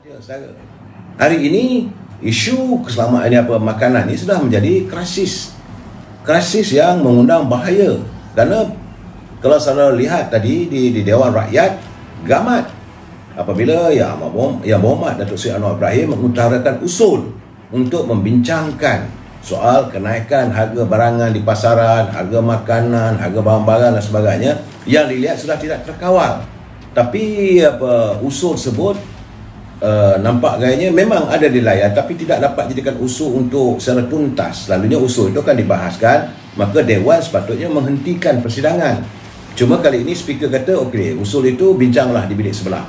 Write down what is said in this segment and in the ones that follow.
Ya, saudara. Hari ini isu keselamatan makanan ini sudah menjadi krisis. Krisis yang mengundang bahaya. Kerana kalau saudara lihat tadi di Dewan Rakyat, gamat apabila Yang Berhormat Datuk Seri Anwar Ibrahim mengutarakan usul untuk membincangkan soal kenaikan harga barangan di pasaran, harga makanan, harga barang-barang dan sebagainya yang dilihat sudah tidak terkawal. Tapi usul tersebut nampak gayanya memang ada di layar tapi tidak dapat jadikan usul untuk secara tuntas. Selalunya usul itu akan dibahaskan, maka Dewan sepatutnya menghentikan persidangan. Cuma kali ini speaker kata okey, usul itu bincanglah di bilik sebelah.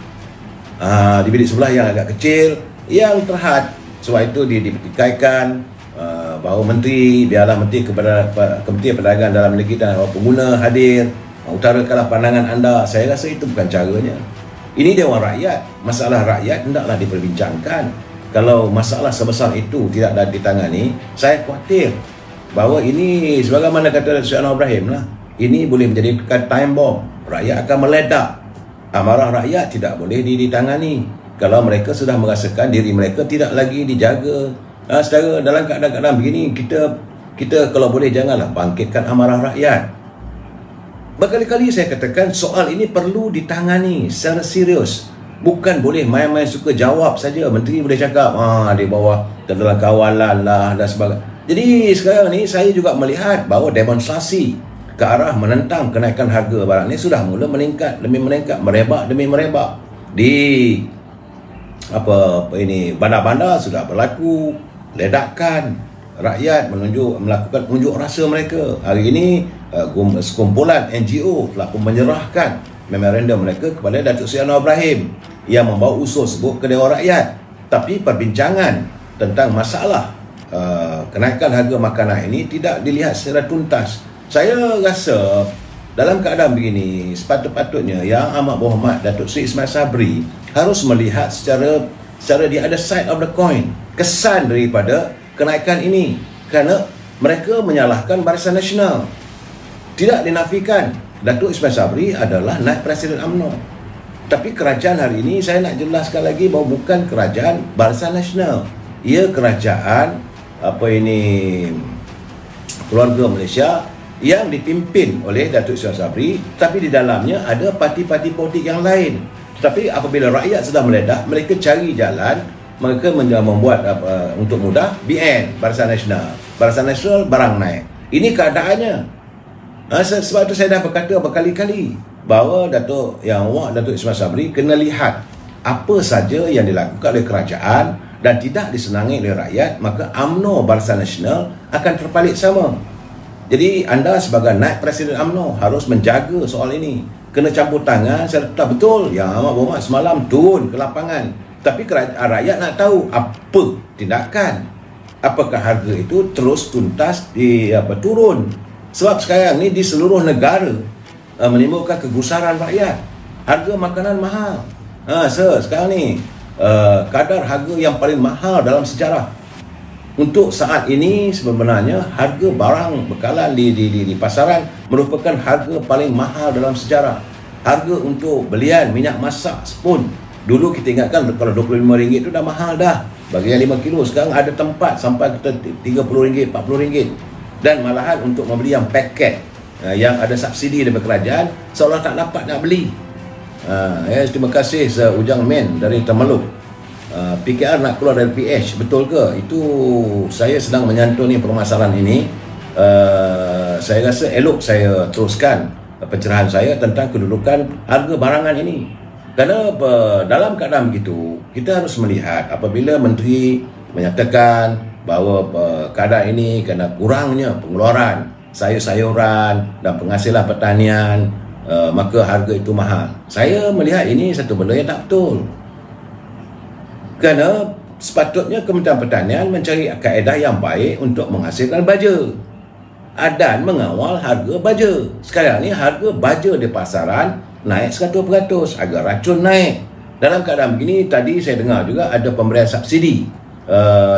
Di bilik sebelah yang agak kecil, yang terhad. Sebab itu dipertikaikan bahawa biarlah menteri kepada Kementerian Perdagangan Dalam Negeri dan pengguna hadir, utarakanlah pandangan anda. Saya rasa itu bukan caranya. Ini Dewan Rakyat, masalah rakyat hendaklah diperbincangkan. Kalau masalah sebesar itu tidak ditangani, saya khawatir bahawa ini sebagaimana kata Datuk Seri Anwar Ibrahim lah, ini boleh menjadi time bomb. Rakyat akan meledak. Amarah rakyat tidak boleh ditangani kalau mereka sudah merasakan diri mereka tidak lagi dijaga. Saudara, dalam keadaan begini, kita kalau boleh janganlah bangkitkan amarah rakyat. Berkali-kali saya katakan soal ini perlu ditangani secara serius. Bukan boleh main-main suka jawab saja. Menteri boleh cakap di bawah dalam kawalan lah dan sebagainya. Jadi sekarang ni saya juga melihat bahawa demonstrasi ke arah menentang kenaikan harga barang ni sudah mula meningkat demi meningkat, merebak demi merebak. Di bandar-bandar sudah berlaku ledakan, rakyat melakukan unjuk rasa mereka. Hari ini sekumpulan NGO telah pun menyerahkan memorandum mereka kepada Datuk Seri Anwar Ibrahim yang membawa usul sebut ke Dewan Rakyat. Tapi perbincangan tentang masalah kenaikan harga makanan ini tidak dilihat secara tuntas. Saya rasa dalam keadaan begini, sepatutnya Yang Amat Berhormat Datuk Seri Ismail Sabri harus melihat secara the other side of the coin, kesan daripada kenaikan ini. Kerana mereka menyalahkan Barisan Nasional. Tidak dinafikan Datuk Ismail Sabri adalah Naib Presiden UMNO. Tapi kerajaan hari ini, saya nak jelaskan lagi bahawa bukan kerajaan Barisan Nasional. Ia kerajaan keluarga Malaysia yang dipimpin oleh Datuk Ismail Sabri, tapi di dalamnya ada parti-parti politik yang lain. Tetapi apabila rakyat sudah meledak, mereka cari jalan, mereka membuat untuk mudah BN, Barisan Nasional. Barisan Nasional barang naik. Ini keadaannya. Sebab itu saya dah berkata berkali-kali bahawa Datuk Ismail Sabri kena lihat apa saja yang dilakukan oleh kerajaan dan tidak disenangi oleh rakyat, maka UMNO Barisan Nasional akan terpalit sama. Jadi anda sebagai Naib Presiden UMNO harus menjaga soal ini. Kena campur tangan serta betul Yang Amat Berhormat semalam turun ke lapangan. Tapi rakyat nak tahu apa tindakan. Apakah harga itu terus tuntas turun? Sebab sekarang ni di seluruh negara menimbulkan kegusaran rakyat. Harga makanan mahal. Sekarang ni kadar harga yang paling mahal dalam sejarah. Untuk saat ini sebenarnya harga barang bekalan di pasaran merupakan harga paling mahal dalam sejarah. Harga untuk belian minyak masak pun dulu kita ingatkan kalau RM25 itu dah mahal dah. Bagi yang 5 kilo sekarang ada tempat sampai kita RM30, RM40. Dan malahan untuk membeli yang paket yang ada subsidi daripada kerajaan seolah tak dapat nak beli. Terima kasih Ujang Men dari Temeluk. PKR nak keluar dari PH, betul ke? Itu saya sedang menyantuni permasalahan ini. Saya rasa elok saya teruskan pencerahan saya tentang kedudukan harga barangan ini. Kerana dalam keadaan begitu, kita harus melihat apabila menteri menyatakan bahawa keadaan ini kerana kurangnya pengeluaran sayur-sayuran dan penghasilan pertanian, maka harga itu mahal. Saya melihat ini satu benda yang tak betul. Kerana sepatutnya Kementerian Pertanian mencari kaedah yang baik untuk menghasilkan baja dan mengawal harga baja. Sekarang ni harga baja di pasaran naik 100%, harga racun naik. Dalam keadaan begini, tadi saya dengar juga ada pemberian subsidi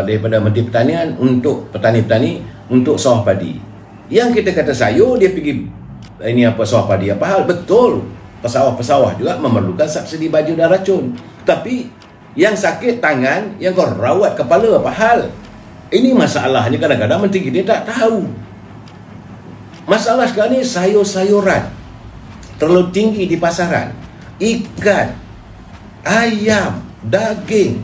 daripada Menteri Pertanian untuk petani-petani untuk sawah padi. Yang kita kata sayur, dia pergi sawah padi apa hal? Betul, pesawah-pesawah juga memerlukan subsidi baja dan racun. Tapi Yang sakit tangan, yang kau rawat kepala, apa hal? Ini masalahnya kadang-kadang menteri kita tak tahu. Masalah sekarang ni sayur-sayuran terlalu tinggi di pasaran. Ikan, ayam, daging,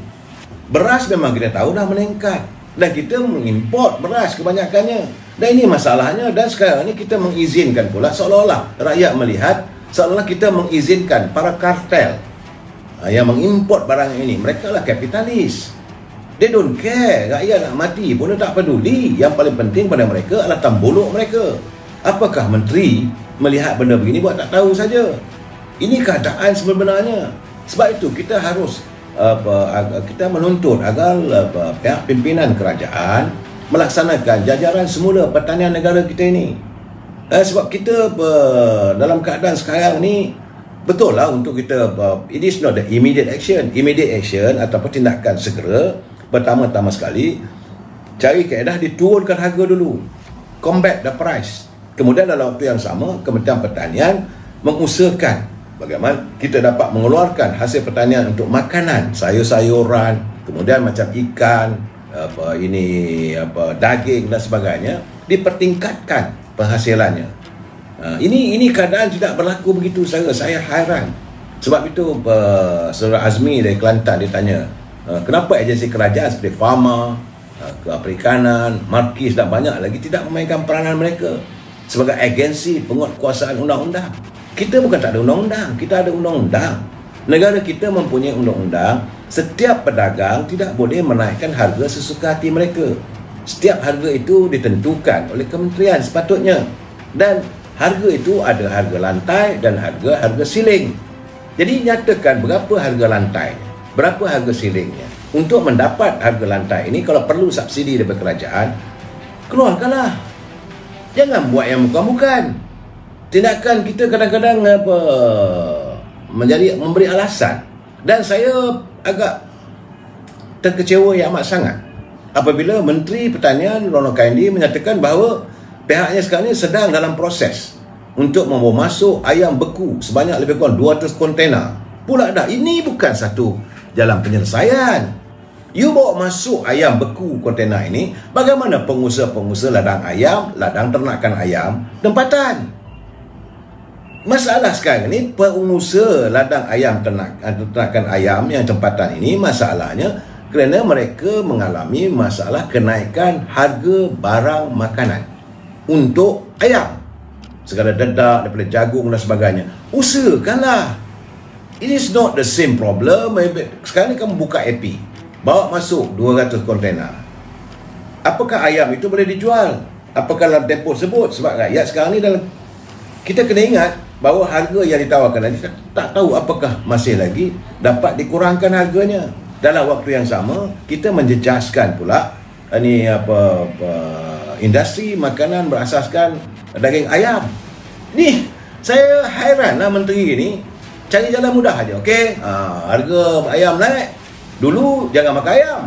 beras memang kita tahu dah meningkat. Dan kita mengimport beras kebanyakannya. Dan ini masalahnya. Dan sekarang ni kita mengizinkan pula, seolah-olah rakyat melihat seolah-olah kita mengizinkan para kartel yang mengimport barang ini. Mereka lah kapitalis. They don't care. Rakyat nak mati pun dia tak peduli. Yang paling penting pada mereka adalah tambuluk mereka. Apakah menteri melihat benda begini buat tak tahu saja? Ini keadaan sebenarnya. Sebab itu kita harus kita menuntut agar pihak pimpinan kerajaan melaksanakan jajaran semula pertanian negara kita ini. Sebab kita dalam keadaan sekarang ni, betul lah untuk kita, it is not the immediate action. Immediate action ataupun tindakan segera, pertama-tama sekali cari kaedah diturunkan harga dulu, combat the price. Kemudian dalam waktu yang sama, Kementerian Pertanian mengusahakan bagaimana kita dapat mengeluarkan hasil pertanian untuk makanan, sayur-sayuran, kemudian macam ikan, daging dan sebagainya, dipertingkatkan penghasilannya. Ini keadaan tidak berlaku begitu saja. Saya hairan. Sebab itu Saudara Azmi dari Kelantan dia tanya, kenapa agensi kerajaan seperti Pharma, Perikanan, Markis dan banyak lagi tidak memainkan peranan mereka sebagai agensi penguatkuasaan undang-undang. Kita bukan tak ada undang-undang, kita ada undang-undang. Negara kita mempunyai undang-undang. Setiap pedagang tidak boleh menaikkan harga sesuka hati mereka. Setiap harga itu ditentukan oleh kementerian sepatutnya. Dan harga itu ada harga lantai dan harga siling. Jadi nyatakan berapa harga lantai, berapa harga silingnya. Untuk mendapat harga lantai ini, kalau perlu subsidi daripada kerajaan, keluarkanlah. Jangan buat yang bukan-bukan. Tindakan kita kadang-kadang memberi alasan. Dan saya agak terkecewa yang amat sangat apabila Menteri Pertanian Ronald Kaindi menyatakan bahawa pihaknya sekarang ini sedang dalam proses untuk membawa masuk ayam beku sebanyak lebih kurang 200 kontena. Pula dah, ini bukan satu jalan penyelesaian. You bawa masuk ayam beku kontena ini, bagaimana pengusaha-pengusaha ladang ayam, ladang ternakan ayam tempatan? Masalah sekarang ni, pengusaha ladang ayam ternakan ayam yang tempatan ini, masalahnya kerana mereka mengalami masalah kenaikan harga barang makanan untuk ayam, segala dedak daripada jagung dan sebagainya. Usahakanlah. It is not the same problem. Sekarang ni kamu buka AP, bawa masuk 200 kontena. Apakah ayam itu boleh dijual? Apakah dalam tempoh tersebut? Sebab rakyat sekarang ni kita kena ingat bahawa harga yang ditawarkan tadi tak tahu apakah masih lagi dapat dikurangkan harganya. Dalam waktu yang sama, kita menjejaskan pula industri makanan berasaskan daging ayam. Ni saya hairanlah menteri ni cari jalan mudah aja. Okey, harga ayam naik. Dulu jangan makan ayam.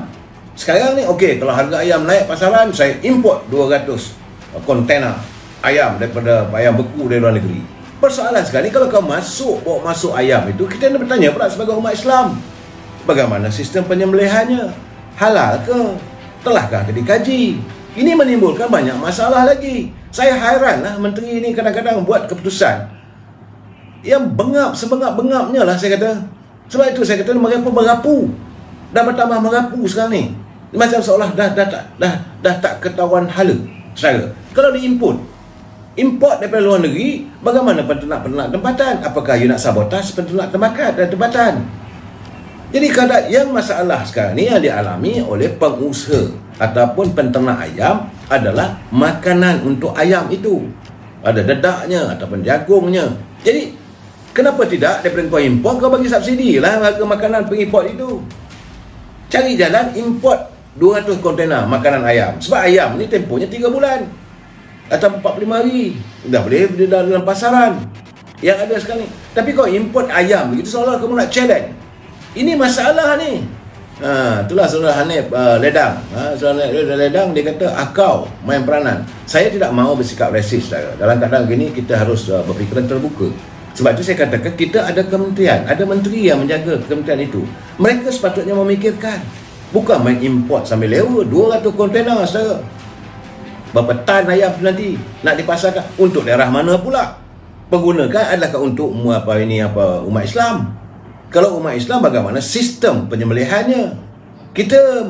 Sekarang ni okey, kalau harga ayam naik pasaran, saya import 200 kontena ayam daripada ayam beku dari luar negeri. Persoalan sekarang ni, kalau kau bawa masuk ayam itu, kita nak bertanya pula sebagai umat Islam, bagaimana sistem penyembelihannya? Halal ke? Telahkah dikaji? Ini menimbulkan banyak masalah lagi. Saya hairanlah menteri ini kadang-kadang buat keputusan yang bengap, sebengap-bengapnya lah saya kata. Sebab itu saya kata mereka merapu. Dah bertambah merapu sekarang ni. Macam seolah dah tak ketahuan hala cara. Kalau import daripada luar negeri, bagaimana peternak-peternak tempatan? Apakah you nak sabotaj peternak tempatan? Jadi kadang yang masalah sekarang ni yang dialami oleh pengusaha ataupun penternak ayam adalah makanan untuk ayam itu. Ada dedaknya ataupun jagungnya. Jadi kenapa tidak daripada kau import, kau bagi subsidi lah harga makanan pengimport itu. Cari jalan import 200 kontena makanan ayam. Sebab ayam ni tempohnya 3 bulan atau 45 hari. Dah boleh dalam pasaran yang ada sekarang ni. Tapi kau import ayam begitu seolah kamu nak challenge. Ini masalah ni. Itulah Saudara Hanif Ledang. Saudara Ledang dia kata akau main peranan. Saya tidak mahu bersikap rasis. Dalam keadaan gini kita harus berfikiran terbuka. Sebab itu saya katakan kita ada kementerian, ada menteri yang menjaga kementerian itu. Mereka sepatutnya memikirkan, bukan main import sambil lewa 200 kontainer saudara. Berapa tan ayam tu nanti nak dipasarkan untuk daerah mana pula? Penggunakan adakah untuk umat Islam? Kalau umat Islam, bagaimana sistem penyembelihannya? Kita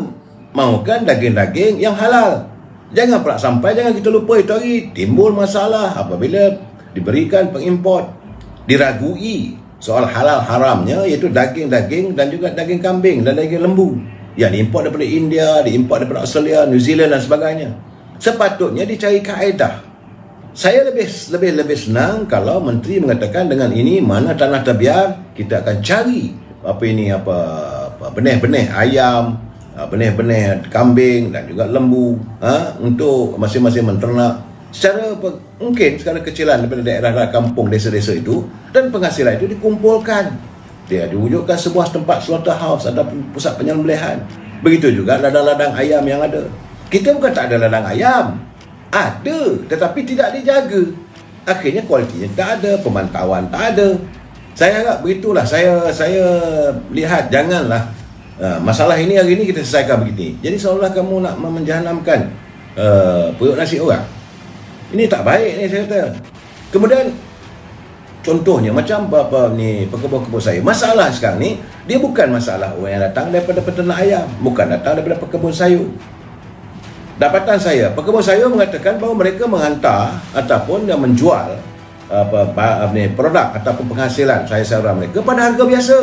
mahukan daging-daging yang halal. Jangan pula sampai, jangan kita lupa itu hari timbul masalah apabila diberikan pengimport, diragui soal halal haramnya, iaitu daging-daging dan juga daging kambing dan daging lembu yang diimport daripada India, diimport daripada Australia, New Zealand dan sebagainya. Sepatutnya dicari kaedah. Saya lebih senang kalau menteri mengatakan dengan ini mana tanah terbiar, kita akan cari benih-benih ayam, benih-benih kambing dan juga lembu untuk masing-masing menternak secara mungkin secara kecilan daripada daerah kampung, desa-desa itu, dan penghasilan itu dikumpulkan. Dia diwujudkan sebuah tempat slaughterhouse, ada pusat penyembelihan. Begitu juga ladang-ladang ayam yang ada. Kita bukan tak ada ladang ayam, ada, tetapi tidak dijaga. Akhirnya kualitinya tak ada, pemantauan tak ada. Saya harap begitulah. Saya lihat, janganlah masalah ini hari ini kita selesaikan begini. Jadi seolah kamu nak menjahanamkan perut nasi orang. Ini tak baik ni saya kata. Kemudian contohnya macam pekebun-kebun sayur. Masalah sekarang ni dia bukan masalah orang yang datang daripada peternak ayam, bukan datang daripada pekebun sayur. Dapatan saya, pekebun sayur mengatakan bahawa mereka menghantar ataupun menjual produk ataupun penghasilan sayur-sayuran mereka pada harga biasa.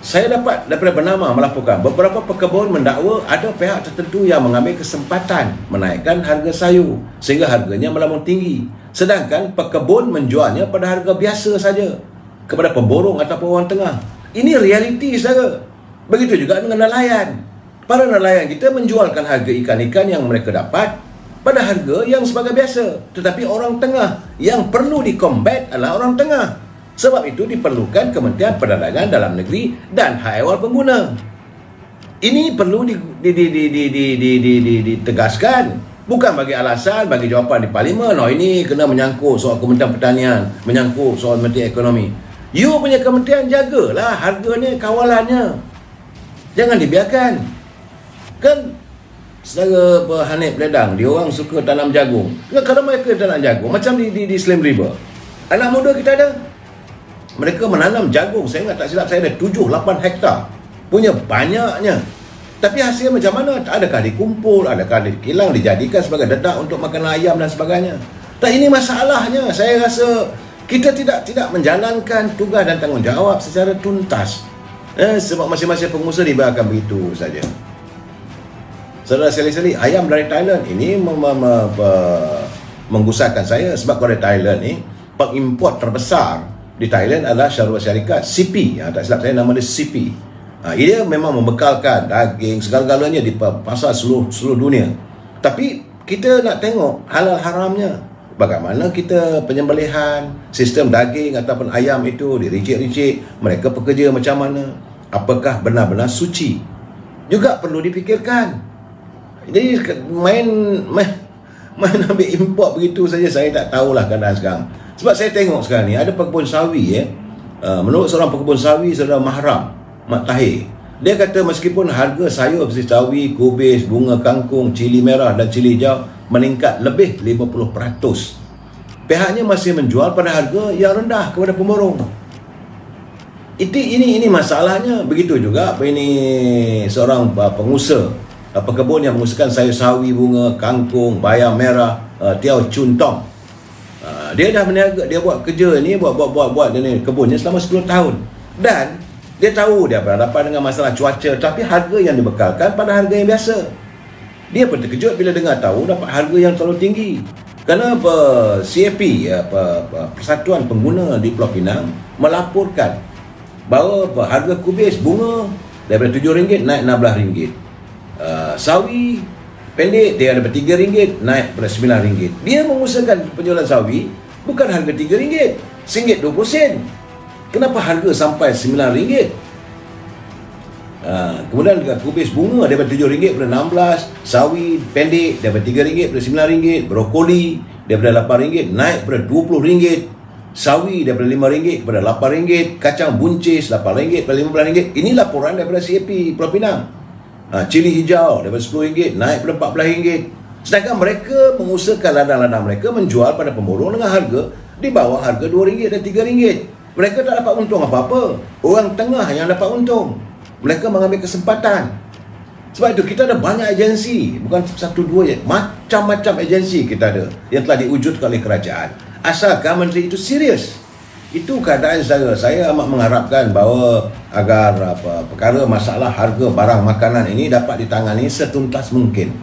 Saya dapat daripada bernama melaporkan beberapa pekebun mendakwa ada pihak tertentu yang mengambil kesempatan menaikkan harga sayur sehingga harganya melambung tinggi, sedangkan pekebun menjualnya pada harga biasa saja kepada pemborong ataupun orang tengah. Ini realiti saudara. Begitu juga dengan nelayan. Para nelayan kita menjualkan harga ikan-ikan yang mereka dapat pada harga yang sebagai biasa, tetapi orang tengah yang perlu dikombat adalah orang tengah. Sebab itu diperlukan Kementerian Perdagangan Dalam Negeri dan hak ehwal pengguna. Ini perlu ditegaskan, bukan bagi alasan, bagi jawapan di Parlimen. Ini kena menyangkut soal Kementerian Pertanian, menyangkut soal Menteri Ekonomi. You punya kementerian jagalah harga ni, kawalannya. Jangan dibiarkan. Kan saudara Hanif Ledang, dia orang suka tanam jagung. Kalau mereka tanam jagung macam di Slim River, anak muda kita ada, mereka menanam jagung, saya ingat tak silap saya ada 7-8 hektar, punya banyaknya. Tapi hasil macam mana? Adakah dikumpul, adakah dikilang, dijadikan sebagai dedak untuk makan ayam dan sebagainya? Tak, ini masalahnya. Saya rasa kita tidak menjalankan tugas dan tanggungjawab secara tuntas. Sebab masing-masing pengusaha dibiarkan begitu saja. Saudara sekali-sekali, ayam dari Thailand ini menggusarkan saya, sebab kalau dari Thailand ni pengimport terbesar di Thailand adalah syarikat CP. Tak silap saya nama dia CP. Ia memang membekalkan daging segala-galanya di pasar seluruh dunia. Tapi kita nak tengok halal haramnya. Bagaimana kita penyembelihan, sistem daging ataupun ayam itu diricik-ricik, mereka pekerja macam mana, apakah benar-benar suci, juga perlu dipikirkan. Jadi main ambil import begitu saja, saya tak tahulah keadaan sekarang. Sebab saya tengok sekarang ni ada pekebun sawi menurut seorang pekebun sawi, saudara Mahram Mat Tahir, dia kata meskipun harga sayur seperti sawi, kubis, bunga kangkung, cili merah dan cili hijau meningkat lebih 50%, pihaknya masih menjual pada harga yang rendah kepada pemborong. Ini masalahnya. Begitu juga ini seorang pengusaha pekebun yang mengusahakan sayur sawi, bunga kangkung, bayam merah, Tiao Chun Tong. Dia dah berniaga, dia buat kerja ni, buat ni kebunnya selama 10 tahun. Dan dia tahu dia berhadapan dengan masalah cuaca, tapi harga yang dibekalkan pada harga yang biasa. Dia pun terkejut bila dengar tahu dapat harga yang terlalu tinggi. Kerana CAP, Persatuan Pengguna di Pulau Pinang melaporkan bahawa harga kubis bunga daripada RM7 naik RM16. Sawi pendek dia ada RM3 naik pada RM9. Dia mengusahakan penjualan sawi bukan harga RM3, RM1.20. Kenapa harga sampai RM9? Kemudian kubis bunga daripada RM7 pada RM16, sawi pendek daripada RM3 pada RM9, brokoli daripada RM8 naik kepada RM20, sawi daripada RM5 kepada RM8, kacang buncis RM8 kepada RM15. Ini laporan daripada CAP Pulau Pinang. Cili hijau daripada RM10 naik kepada RM14. Sedangkan mereka mengusahakan ladang-ladang mereka menjual pada pemborong dengan harga di bawah harga RM2 dan RM3. Mereka tak dapat untung apa-apa. Orang tengah yang dapat untung. Mereka mengambil kesempatan. Sebab itu kita ada banyak agensi, bukan satu dua je, macam-macam agensi kita ada yang telah diwujudkan oleh kerajaan. Asalkan menteri itu serius. Itu keadaan saya amat mengharapkan bahawa agar perkara masalah harga barang makanan ini dapat ditangani setuntas mungkin.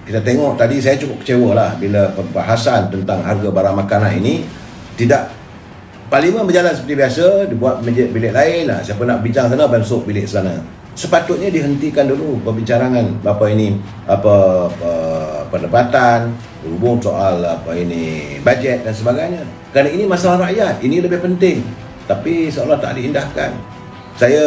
Kita tengok tadi saya cukup kecewa lah bila perbahasan tentang harga barang makanan ini tidak. Parlimen berjalan seperti biasa, dibuat bilik lain lah. Siapa nak bincang sana, masuk bilik sana. Sepatutnya dihentikan dulu perbincangan pendapatan berhubung soal bajet dan sebagainya. Kerana ini masalah rakyat, ini lebih penting. Tapi seolah tak diindahkan. Saya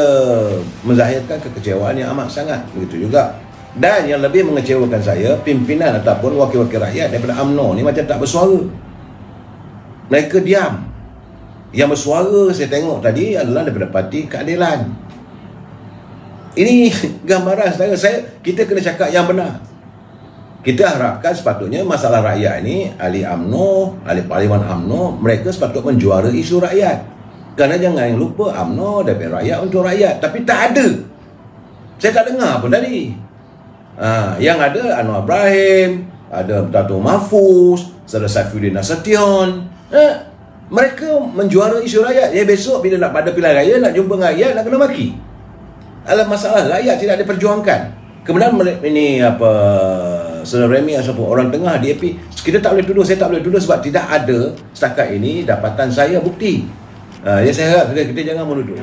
menzahirkan kekecewaan yang amat sangat. Begitu juga. Dan yang lebih mengecewakan saya, pimpinan ataupun wakil-wakil rakyat daripada UMNO ni macam tak bersuara. Mereka diam. Yang bersuara saya tengok tadi adalah daripada Parti Keadilan. Ini gambaran kita kena cakap yang benar. Kita harapkan sepatutnya masalah rakyat ini, ahli UMNO, ahli Parlimen UMNO, mereka sepatutnya menjuara isu rakyat. Kerana jangan lupa UMNO daripada rakyat untuk rakyat. Tapi tak ada. Saya tak dengar pun tadi. Yang ada Anwar Ibrahim, ada Dato' Mahfuz, Saudara Saifuddin Nasution. Mereka menjuara isu rakyat. Besok bila nak pada pilihan raya, nak jumpa dengan rakyat, nak kena maki. Alah, masalah rakyat tidak diperjuangkan. Kemudian ini Saudara Remy ataupun orang tengah DAP, kita tak boleh tuduh, saya tak boleh tuduh sebab tidak ada setakat ini dapatan saya bukti. Saya harap kita jangan menuduh.